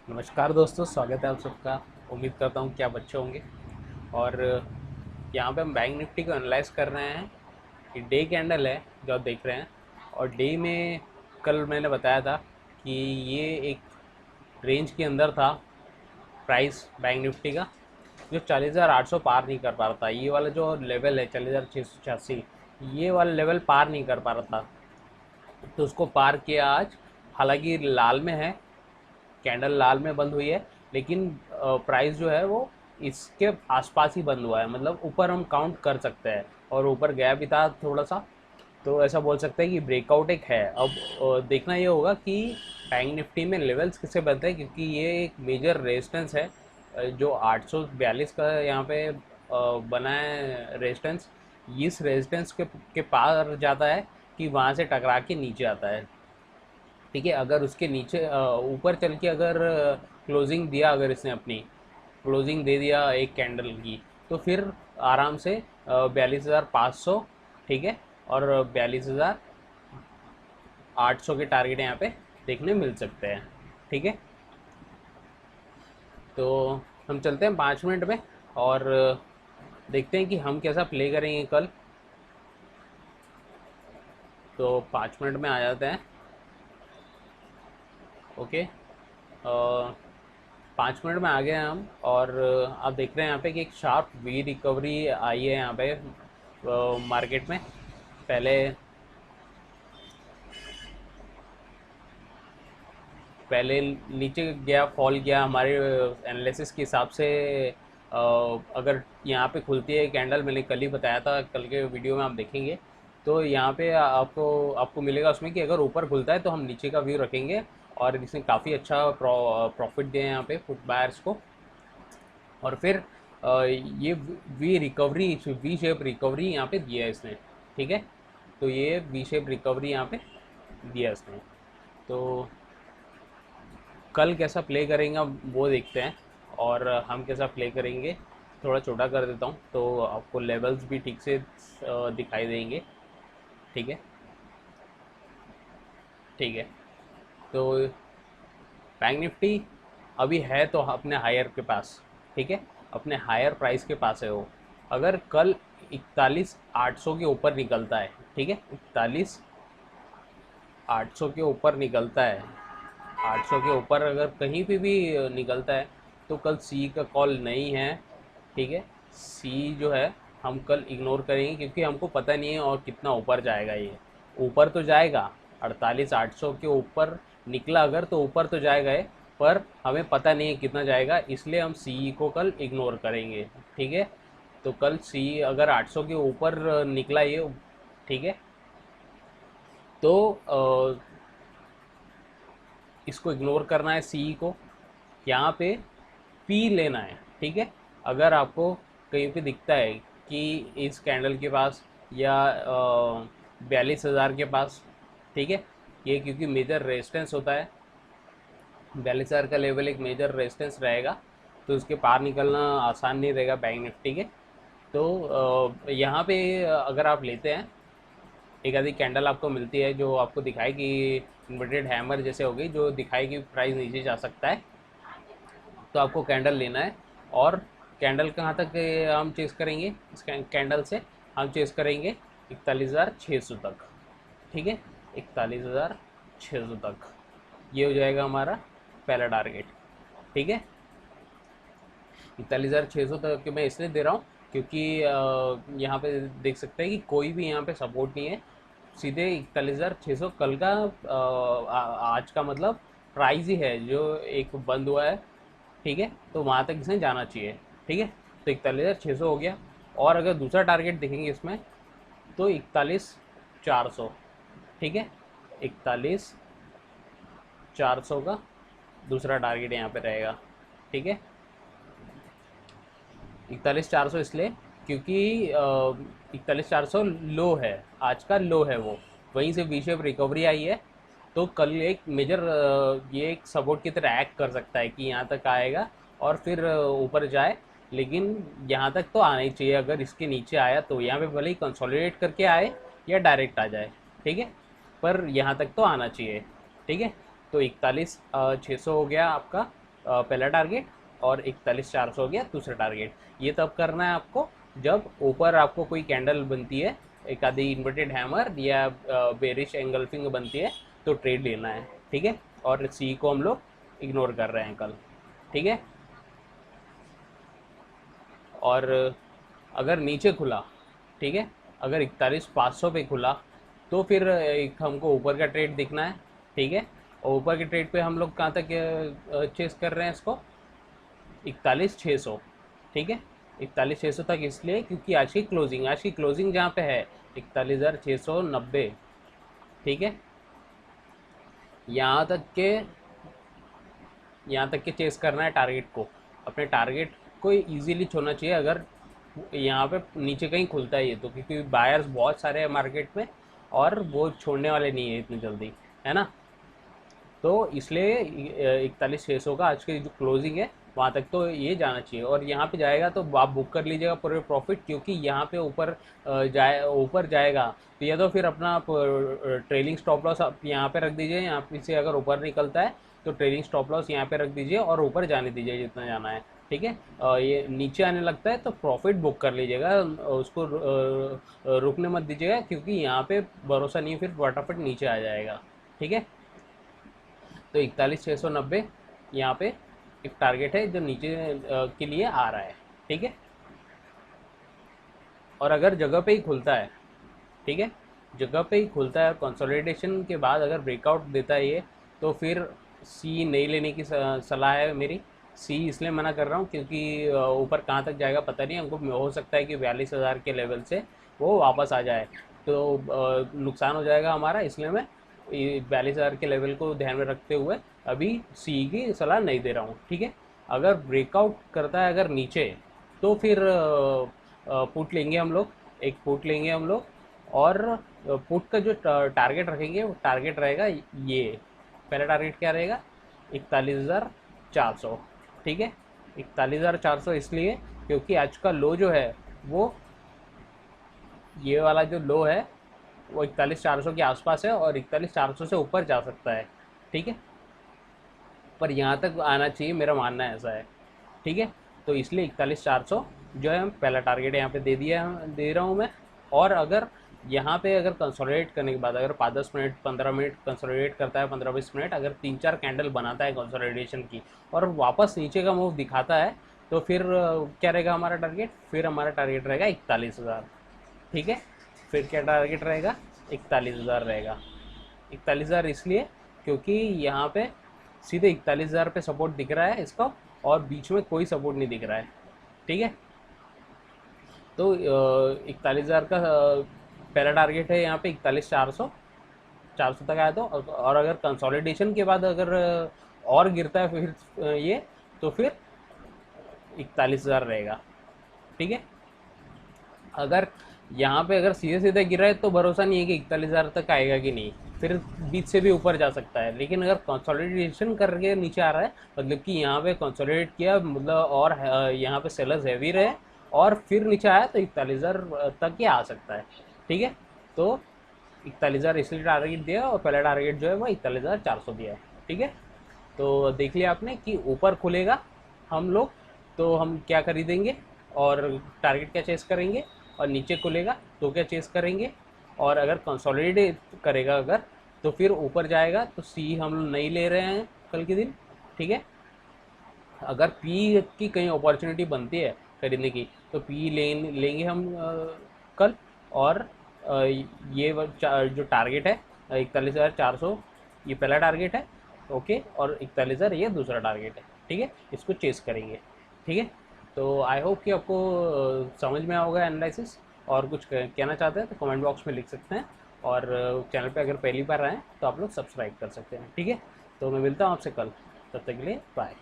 नमस्कार दोस्तों, स्वागत है आप सबका। उम्मीद करता हूँ कि आप अच्छे होंगे। और यहाँ पे हम बैंक निफ्टी को एनालाइज कर रहे हैं। कि डे कैंडल है जो आप देख रहे हैं। और डे में कल मैंने बताया था कि ये एक रेंज के अंदर था प्राइस बैंक निफ्टी का, जो 40,800 पार नहीं कर पा रहा था। ये वाला जो लेवल है 40,686, ये वाला लेवल पार नहीं कर पा रहा था। तो उसको पार किया आज। हालांकि लाल में है, कैंडल लाल में बंद हुई है, लेकिन प्राइस जो है वो इसके आसपास ही बंद हुआ है। मतलब ऊपर हम काउंट कर सकते हैं, और ऊपर गया भी था थोड़ा सा। तो ऐसा बोल सकते हैं कि ब्रेकआउट एक है। अब देखना ये होगा कि बैंक निफ्टी में लेवल्स किससे बनते हैं, क्योंकि ये एक मेजर रेजिस्टेंस है। जो 842 का यहाँ पे बना है रेजिस्टेंस। इस रेजिस्टेंस के पार जाता है कि वहाँ से टकरा के नीचे आता है। ठीक है, अगर उसके नीचे ऊपर चल के अगर क्लोजिंग दिया, अगर इसने अपनी क्लोजिंग दे दिया एक कैंडल की, तो फिर आराम से 42,500, ठीक है, और 42,800 के टारगेट यहाँ पे देखने मिल सकते हैं। ठीक है, तो हम चलते हैं 5 मिनट में, और देखते हैं कि हम कैसा प्ले करेंगे कल। तो 5 मिनट में आ जाते हैं। ओके, 5 मिनट में आ गए हैं हम। और आप देख रहे हैं यहाँ पे कि एक शार्प वी रिकवरी आई है यहाँ पे मार्केट में। पहले पहले नीचे गया, फॉल किया हमारे एनालिसिस के हिसाब से। अगर यहाँ पे खुलती है कैंडल, मैंने कल ही बताया था, कल के वीडियो में आप देखेंगे तो यहाँ पे आपको आपको मिलेगा उसमें कि अगर ऊपर खुलता है तो हम नीचे का व्यू रखेंगे। और इसने काफ़ी अच्छा प्रॉफिट दिया है यहाँ पे फुट बायर्स को। और फिर ये वी शेप रिकवरी यहाँ पे दिया है इसने। ठीक है, तो ये वी शेप रिकवरी यहाँ पे दिया है इसने। तो कल कैसा प्ले करेंगे अब वो देखते हैं, और हम कैसा प्ले करेंगे। थोड़ा छोटा कर देता हूँ तो आपको लेवल्स भी ठीक से दिखाई देंगे। ठीक है, ठीक है। तो बैंक निफ्टी अभी है तो अपने हायर के पास। ठीक है, अपने हायर प्राइस के पास है वो। अगर कल 41,800 के ऊपर निकलता है, ठीक है, 41,800 के ऊपर निकलता है, 800 के ऊपर अगर कहीं पे भी निकलता है, तो कल सी का कॉल नहीं है। ठीक है, सी जो है हम कल इग्नोर करेंगे, क्योंकि हमको पता नहीं है और कितना ऊपर जाएगा ये। ऊपर तो जाएगा, 48,800 के ऊपर निकला अगर तो ऊपर तो जाएगा ये, पर हमें पता नहीं है कितना जाएगा, इसलिए हम सी को कल इग्नोर करेंगे। ठीक है, तो कल सी अगर 800 के ऊपर निकला ये, ठीक है, तो इसको इग्नोर करना है सी को। यहाँ पे पी लेना है। ठीक है, अगर आपको कहीं पे दिखता है कि इस कैंडल के पास या 42,000 के पास, ठीक है, ये क्योंकि मेजर रेजिस्टेंस होता है, 42,000 का लेवल एक मेजर रेजिस्टेंस रहेगा, तो उसके पार निकलना आसान नहीं रहेगा बैंक निफ्टी के। तो यहाँ पे अगर आप लेते हैं, एक आधी कैंडल आपको मिलती है जो आपको दिखाए कि इन्वर्टेड हैमर जैसे हो गई, जो दिखाए कि प्राइस नीचे जा सकता है, तो आपको कैंडल लेना है। और कैंडल कहाँ तक हम चेस करेंगे, इस कैंडल से हम चेस करेंगे 41,600 तक। ठीक है, 41,600 तक ये हो जाएगा हमारा पहला टारगेट। ठीक है, 41,600 तक मैं इसलिए दे रहा हूँ क्योंकि यहाँ पे देख सकते हैं कि कोई भी यहाँ पे सपोर्ट नहीं है। सीधे 41,600 कल का आज का मतलब प्राइस ही है जो एक बंद हुआ है। ठीक है, तो वहाँ तक इसने जाना चाहिए। ठीक है, तो 41,600 हो गया। और अगर दूसरा टारगेट देखेंगे इसमें, तो 41,400। ठीक है, 41,400 का दूसरा टारगेट यहाँ पे रहेगा। ठीक है, 41,400 इसलिए क्योंकि 41,400 लो है, आज का लो है वो। वहीं से वी शेप रिकवरी आई है, तो कल एक मेजर ये एक सपोर्ट की तरह एक्ट कर सकता है कि यहाँ तक आएगा और फिर ऊपर जाए। लेकिन यहाँ तक तो आना ही चाहिए। अगर इसके नीचे आया तो यहाँ पे भले ही कंसोलिडेट करके आए या डायरेक्ट आ जाए, ठीक है, पर यहाँ तक तो आना चाहिए। ठीक है, तो 41,600 हो गया आपका पहला टारगेट, और 41,400 हो गया दूसरा टारगेट। ये तब करना है आपको जब ऊपर आपको कोई कैंडल बनती है, एक आधी इन्वर्टेड हैमर या बेरिश एंगल्फिंग बनती है, तो ट्रेड लेना है, ठीक है। और सी को हम लोग इग्नोर कर रहे हैं कल, ठीक है। और अगर नीचे खुला, ठीक है, अगर 41,500 पे खुला तो फिर एक हमको ऊपर का ट्रेड दिखना है, ठीक है। और ऊपर के ट्रेड पे हम लोग कहाँ तक चेस कर रहे हैं इसको, 41,600, ठीक है। 41,600 तक इसलिए क्योंकि आज की क्लोजिंग जहाँ पे है 41,690, ठीक है। यहाँ तक के चेस करना है टारगेट को, अपने टारगेट को इजीली छोड़ना चाहिए अगर यहाँ पे नीचे कहीं खुलता है ये तो, क्योंकि बायर्स बहुत सारे हैं मार्केट में और वो छोड़ने वाले नहीं है इतनी जल्दी, है ना। तो इसलिए 41,600 का आज की जो क्लोजिंग है वहाँ तक तो ये जाना चाहिए, और यहाँ पे जाएगा तो आप बुक कर लीजिएगा पूरे प्रॉफिट, क्योंकि यहाँ पे ऊपर जाएगा तो या तो फिर अपना ट्रेलिंग स्टॉप लॉस आप यहाँ पे रख दीजिए, यहाँ पे से अगर ऊपर निकलता है तो ट्रेलिंग स्टॉप लॉस यहाँ पे रख दीजिए और ऊपर जाने दीजिए जितना जाना है, ठीक है। ये नीचे आने लगता है तो प्रॉफिट बुक कर लीजिएगा, उसको रुकने मत दीजिएगा, क्योंकि यहाँ पे भरोसा नहीं, फिर फटाफट नीचे आ जाएगा, ठीक है। तो 41,690 यहाँ पे एक टारगेट है जो नीचे के लिए आ रहा है, ठीक है। और अगर जगह पे ही खुलता है, ठीक है, जगह पे ही खुलता है, कंसोलिडेशन के बाद अगर ब्रेकआउट देता है ये, तो फिर सी नहीं लेने की सलाह है मेरी। सी इसलिए मना कर रहा हूँ क्योंकि ऊपर कहाँ तक जाएगा पता नहीं, हमको हो सकता है कि 42,000 के लेवल से वो वापस आ जाए, तो नुकसान हो जाएगा हमारा, इसलिए मैं 42,000 के लेवल को ध्यान में रखते हुए अभी सी की सलाह नहीं दे रहा हूँ, ठीक है। अगर ब्रेकआउट करता है अगर नीचे, तो फिर पुट लेंगे हम लोग, एक पुट लेंगे हम लोग, और पुट का जो टारगेट रखेंगे वो टारगेट रहेगा ये, पहला टारगेट क्या रहेगा 41,400, ठीक है। 41,400 इसलिए क्योंकि आज का लो जो है वो, ये वाला जो लो है वो 41,400 के आसपास है, और 41,400 से ऊपर जा सकता है, ठीक है, पर यहाँ तक आना चाहिए, मेरा मानना ऐसा है, ठीक है। तो इसलिए 41,400 जो है पहला टारगेट यहाँ पे दे रहा हूँ मैं। और अगर यहाँ पे अगर कंसोलिडेट करने के बाद अगर 5-10 मिनट 15 मिनट कंसोलिडेट करता है, 15-20 मिनट अगर 3-4 कैंडल बनाता है कंसोलिडेशन की और वापस नीचे का मूव दिखाता है, तो फिर क्या रहेगा हमारा टारगेट, फिर हमारा टारगेट रहेगा 41,000, ठीक है। फिर क्या टारगेट रहेगा 41,000 रहेगा। 41,000 इसलिए क्योंकि यहाँ पे सीधे 41,000 पे सपोर्ट दिख रहा है इसका, और बीच में कोई सपोर्ट नहीं दिख रहा है, ठीक है। तो 41,000 का पहला टारगेट है यहाँ पे 41,400, 400 तक आया तो, और अगर कंसोलिडेशन के बाद अगर और गिरता है फिर ये, तो फिर 41,000 रहेगा, ठीक है। अगर यहाँ पे अगर सीधे सीधे गिरा है तो भरोसा नहीं है कि 41,000 तक आएगा कि नहीं, फिर बीच से भी ऊपर जा सकता है। लेकिन अगर कंसोलिडेशन करके नीचे आ रहा है, मतलब कि यहाँ पे कंसोलिडेट किया, मतलब और यहाँ पे सेलर्स हैवी रहे और फिर नीचे आया, तो 41,000 तक ही आ सकता है, ठीक है। तो 41,000 इसलिए टारगेट दिया, और पहला टारगेट जो है वो 41,400 दिया है, ठीक है। तो देख लिया आपने कि ऊपर खुलेगा हम लोग तो हम क्या खरीदेंगे और टारगेट क्या चेस करेंगे, और नीचे खुलेगा तो क्या चेस करेंगे, और अगर कंसोलिडेट करेगा अगर, तो फिर ऊपर जाएगा तो सी हम लोग नहीं ले रहे हैं कल के दिन, ठीक है। अगर पी की कहीं अपॉर्चुनिटी बनती है खरीदने की तो पी लेंगे हम कल, और ये जो टारगेट है 41,400 ये पहला टारगेट है, ओके, और 41,000 ये दूसरा टारगेट है, ठीक है। इसको चेस करेंगे, ठीक है। तो आई होप कि आपको समझ में होगा एनालिसिस, और कुछ कहना चाहते हैं तो कमेंट बॉक्स में लिख सकते हैं, और चैनल पे अगर पहली बार आए तो आप लोग सब्सक्राइब कर सकते हैं, ठीक है। तो मैं मिलता हूँ आपसे कल, तब तक के लिए बाय।